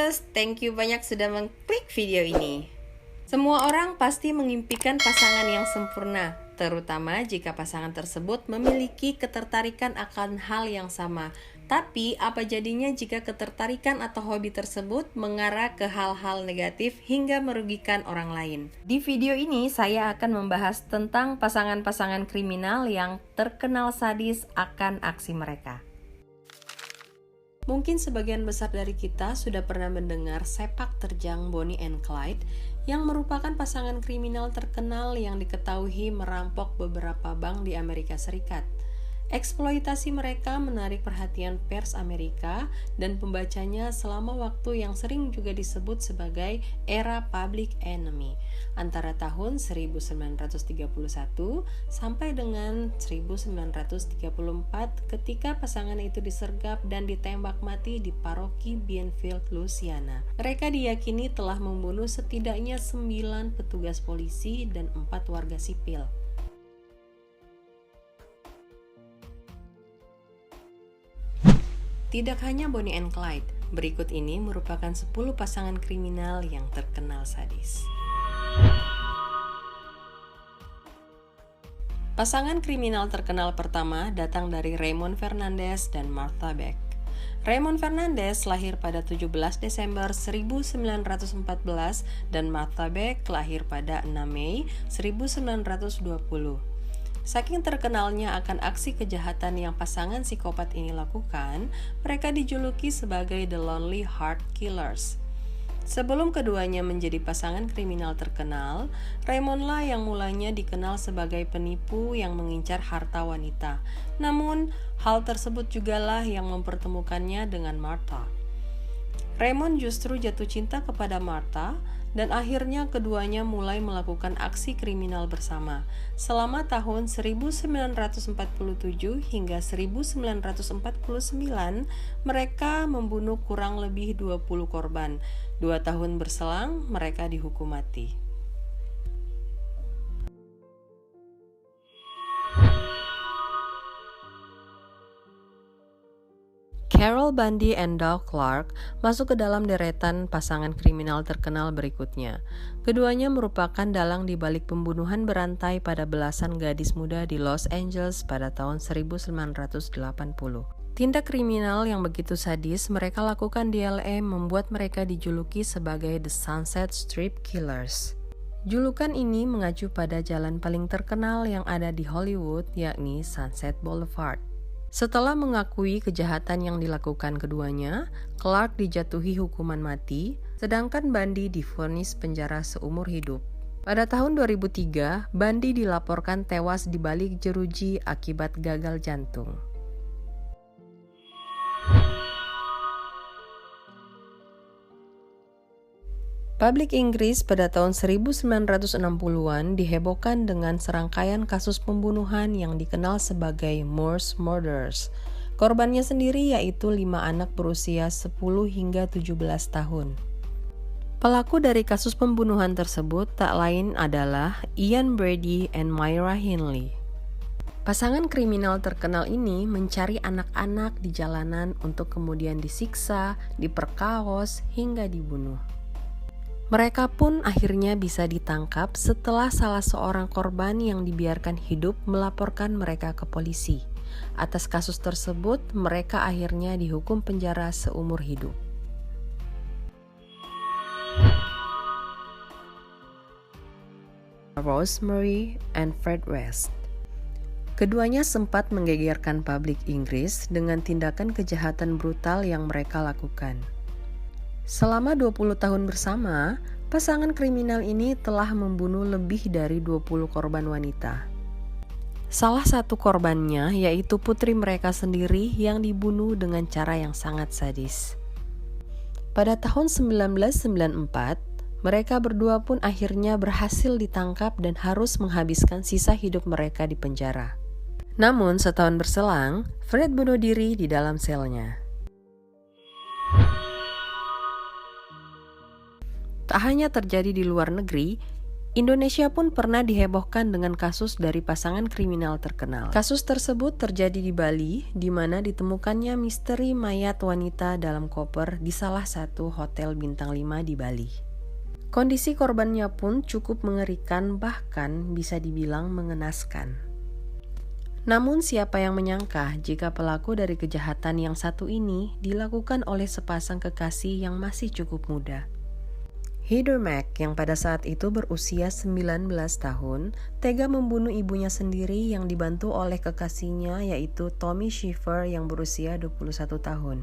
Lovers, thank you banyak sudah mengklik video ini. Semua orang pasti mengimpikan pasangan yang sempurna, terutama jika pasangan tersebut memiliki ketertarikan akan hal yang sama. Tapi, apa jadinya jika ketertarikan atau hobi tersebut mengarah ke hal-hal negatif hingga merugikan orang lain? Di video ini, saya akan membahas tentang pasangan-pasangan kriminal yang terkenal sadis akan aksi mereka. Mungkin sebagian besar dari kita sudah pernah mendengar sepak terjang Bonnie and Clyde yang merupakan pasangan kriminal terkenal yang diketahui merampok beberapa bank di Amerika Serikat. Eksploitasi mereka menarik perhatian pers Amerika dan pembacanya selama waktu yang sering juga disebut sebagai era public enemy antara tahun 1931 sampai dengan 1934 ketika pasangan itu disergap dan ditembak mati di paroki Bienfield, Louisiana. Mereka diyakini telah membunuh setidaknya 9 petugas polisi dan 4 warga sipil. Tidak hanya Bonnie and Clyde, berikut ini merupakan 10 pasangan kriminal yang terkenal sadis. Pasangan kriminal terkenal pertama datang dari Raymond Fernandez dan Martha Beck. Raymond Fernandez lahir pada 17 Desember 1914 dan Martha Beck lahir pada 6 Mei 1920. Saking terkenalnya akan aksi kejahatan yang pasangan psikopat ini lakukan, mereka dijuluki sebagai The Lonely Heart Killers. Sebelum keduanya menjadi pasangan kriminal terkenal, Raymond lah yang mulanya dikenal sebagai penipu yang mengincar harta wanita. Namun, hal tersebut jugalah yang mempertemukannya dengan Martha. Raymond justru jatuh cinta kepada Martha, dan akhirnya keduanya mulai melakukan aksi kriminal bersama. Selama tahun 1947 hingga 1949, mereka membunuh kurang lebih 20 korban. 2 tahun berselang, mereka dihukum mati. Carol Bundy and Doug Clark masuk ke dalam deretan pasangan kriminal terkenal berikutnya. Keduanya merupakan dalang di balik pembunuhan berantai pada belasan gadis muda di Los Angeles pada tahun 1980. Tindak kriminal yang begitu sadis mereka lakukan di LA membuat mereka dijuluki sebagai The Sunset Strip Killers. Julukan ini mengacu pada jalan paling terkenal yang ada di Hollywood, yakni Sunset Boulevard. Setelah mengakui kejahatan yang dilakukan keduanya, Clark dijatuhi hukuman mati, sedangkan Bundy divonis penjara seumur hidup. Pada tahun 2003, Bundy dilaporkan tewas di balik jeruji akibat gagal jantung. Publik Inggris pada tahun 1960-an dihebohkan dengan serangkaian kasus pembunuhan yang dikenal sebagai Moors Murders. Korbannya sendiri yaitu 5 anak berusia 10 hingga 17 tahun. Pelaku dari kasus pembunuhan tersebut tak lain adalah Ian Brady and Myra Hindley. Pasangan kriminal terkenal ini mencari anak-anak di jalanan untuk kemudian disiksa, diperkaos, hingga dibunuh. Mereka pun akhirnya bisa ditangkap setelah salah seorang korban yang dibiarkan hidup melaporkan mereka ke polisi. Atas kasus tersebut, mereka akhirnya dihukum penjara seumur hidup. Rosemary and Fred West. Keduanya sempat menggegerkan publik Inggris dengan tindakan kejahatan brutal yang mereka lakukan. Selama 20 tahun bersama, pasangan kriminal ini telah membunuh lebih dari 20 korban wanita. Salah satu korbannya yaitu putri mereka sendiri yang dibunuh dengan cara yang sangat sadis. Pada tahun 1994, mereka berdua pun akhirnya berhasil ditangkap dan harus menghabiskan sisa hidup mereka di penjara. Namun setahun berselang, Fred bunuh diri di dalam selnya. Tak hanya terjadi di luar negeri, Indonesia pun pernah dihebohkan dengan kasus dari pasangan kriminal terkenal. Kasus tersebut terjadi di Bali, di mana ditemukannya misteri mayat wanita dalam koper di salah satu hotel bintang 5 di Bali. Kondisi korbannya pun cukup mengerikan, bahkan bisa dibilang mengenaskan. Namun siapa yang menyangka jika pelaku dari kejahatan yang satu ini dilakukan oleh sepasang kekasih yang masih cukup muda. Heather Mac yang pada saat itu berusia 19 tahun, tega membunuh ibunya sendiri yang dibantu oleh kekasihnya yaitu Tommy Schiffer yang berusia 21 tahun.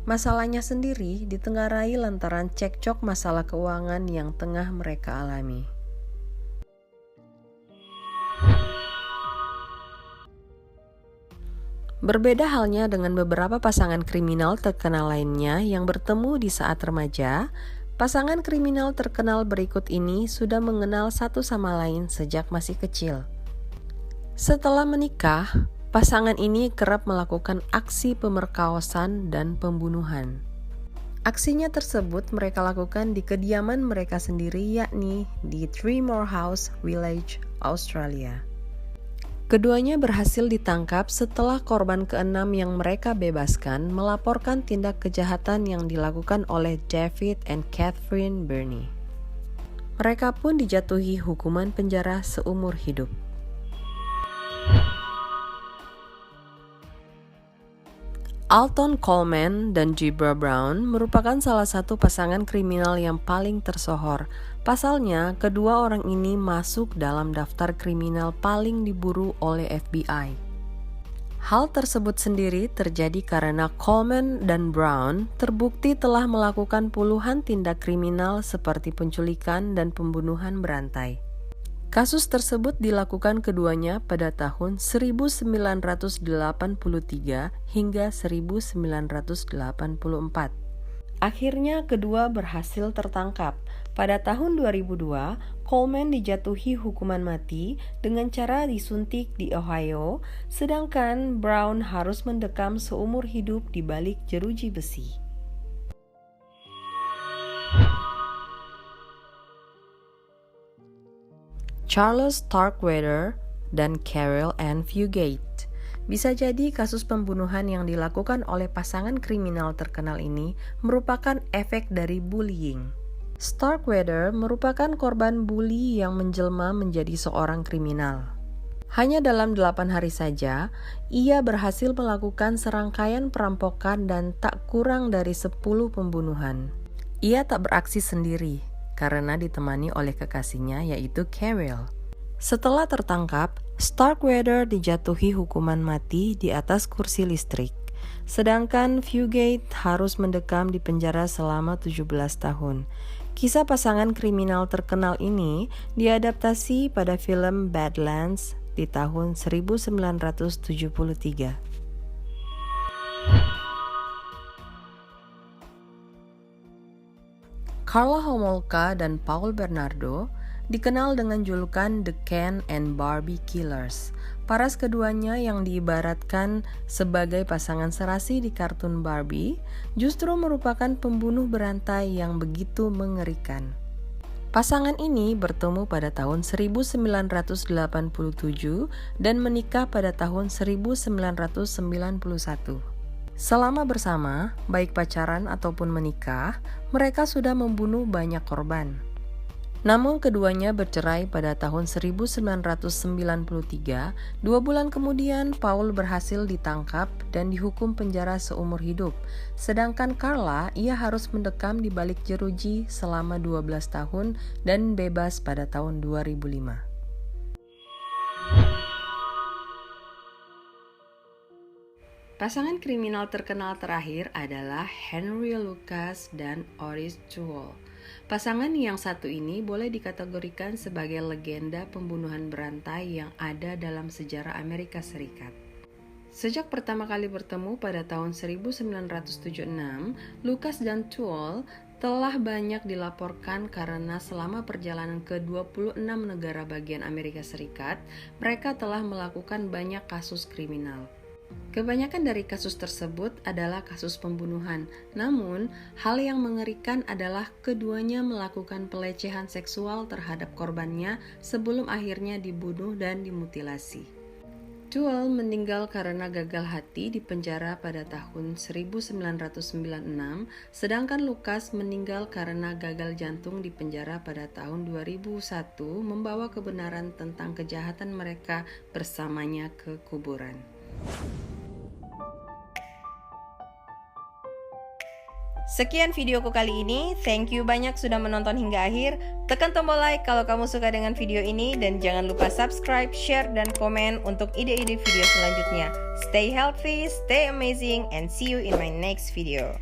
Masalahnya sendiri ditengarai lantaran cekcok masalah keuangan yang tengah mereka alami. Berbeda halnya dengan beberapa pasangan kriminal terkenal lainnya yang bertemu di saat remaja, pasangan kriminal terkenal berikut ini sudah mengenal satu sama lain sejak masih kecil. Setelah menikah, pasangan ini kerap melakukan aksi pemerkosaan dan pembunuhan. Aksinya tersebut mereka lakukan di kediaman mereka sendiri, yakni di Three More House Village, Australia. Keduanya berhasil ditangkap setelah korban keenam yang mereka bebaskan melaporkan tindak kejahatan yang dilakukan oleh David and Catherine Burney. Mereka pun dijatuhi hukuman penjara seumur hidup. Alton Coleman dan Debra Brown merupakan salah satu pasangan kriminal yang paling tersohor. Pasalnya, kedua orang ini masuk dalam daftar kriminal paling diburu oleh FBI. Hal tersebut sendiri terjadi karena Coleman dan Brown terbukti telah melakukan puluhan tindak kriminal seperti penculikan dan pembunuhan berantai. Kasus tersebut dilakukan keduanya pada tahun 1983 hingga 1984. Akhirnya kedua berhasil tertangkap. Pada tahun 2002, Coleman dijatuhi hukuman mati dengan cara disuntik di Ohio, sedangkan Brown harus mendekam seumur hidup di balik jeruji besi. Charles Starkweather dan Carol Ann Fugate. Bisa jadi kasus pembunuhan yang dilakukan oleh pasangan kriminal terkenal ini merupakan efek dari bullying. Starkweather merupakan korban bully yang menjelma menjadi seorang kriminal. Hanya dalam 8 hari saja, ia berhasil melakukan serangkaian perampokan dan tak kurang dari 10 pembunuhan. Ia tak beraksi sendiri, karena ditemani oleh kekasihnya yaitu Carol. Setelah tertangkap, Starkweather dijatuhi hukuman mati di atas kursi listrik, sedangkan Fugate harus mendekam di penjara selama 17 tahun. Kisah pasangan kriminal terkenal ini diadaptasi pada film Badlands di tahun 1973. Karla Homolka dan Paul Bernardo dikenal dengan julukan The Ken and Barbie Killers. Paras keduanya yang diibaratkan sebagai pasangan serasi di kartun Barbie justru merupakan pembunuh berantai yang begitu mengerikan. Pasangan ini bertemu pada tahun 1987 dan menikah pada tahun 1991. Selama bersama, baik pacaran ataupun menikah, mereka sudah membunuh banyak korban. Namun keduanya bercerai pada tahun 1993. 2 bulan kemudian Paul berhasil ditangkap dan dihukum penjara seumur hidup. Sedangkan Karla, ia harus mendekam di balik jeruji selama 12 tahun dan bebas pada tahun 2005. Pasangan kriminal terkenal terakhir adalah Henry Lucas dan Oris Toole. Pasangan yang satu ini boleh dikategorikan sebagai legenda pembunuhan berantai yang ada dalam sejarah Amerika Serikat. Sejak pertama kali bertemu pada tahun 1976, Lucas dan Toole telah banyak dilaporkan karena selama perjalanan ke 26 negara bagian Amerika Serikat, mereka telah melakukan banyak kasus kriminal. Kebanyakan dari kasus tersebut adalah kasus pembunuhan. Namun, hal yang mengerikan adalah keduanya melakukan pelecehan seksual terhadap korbannya sebelum akhirnya dibunuh dan dimutilasi. Duell meninggal karena gagal hati di penjara pada tahun 1996, sedangkan Lucas meninggal karena gagal jantung di penjara pada tahun 2001, membawa kebenaran tentang kejahatan mereka bersamanya ke kuburan. Sekian videoku kali ini, thank you banyak sudah menonton hingga akhir. Tekan tombol like kalau kamu suka dengan video ini, dan jangan lupa subscribe, share, dan komen untuk ide-ide video selanjutnya. Stay healthy, stay amazing, and see you in my next video.